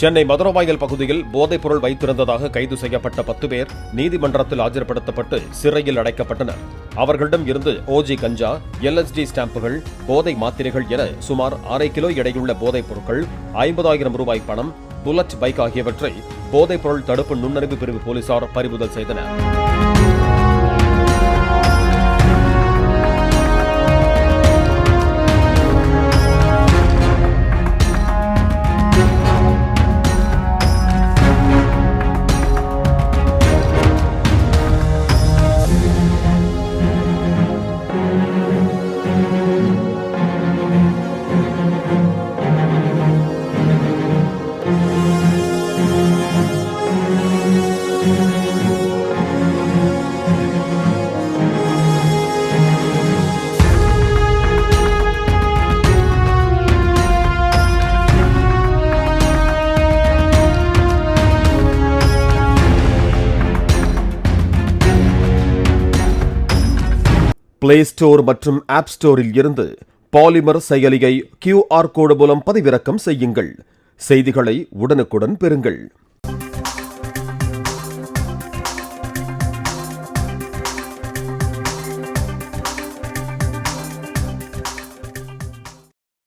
சென்னை மதுரவாயல் பகுதியில் போதைப்பொருள் வைத்திருந்ததாக கைது செய்யப்பட்ட 10 பேர் நீதிமன்றத்தில் ஆஜர்படுத்தப்பட்டு சிறையில் அடைக்கப்பட்டனர். அவர்களிடம் இருந்து ஓஜி கஞ்சா, LSD ஸ்டாம்புகள், போதை மாத்திரைகள் என சுமார் 1/2 கிலோ எடையுள்ள போதைப் பொருட்கள், 50,000 ரூபாய் பணம், புல்லட் பைக் ஆகியவற்றை போதைப்பொருள் தடுப்பு நுண்ணறிவு பிரிவு போலீசார் பறிமுதல் செய்தனர். பிளே ஸ்டோர் மற்றும் ஆப் ஸ்டோரில் இருந்து பாலிமர் செயலியை QR கோடு மூலம் பதிவிறக்கம் செய்யுங்கள். செய்திகளை உடனுக்குடன் பெறுங்கள்.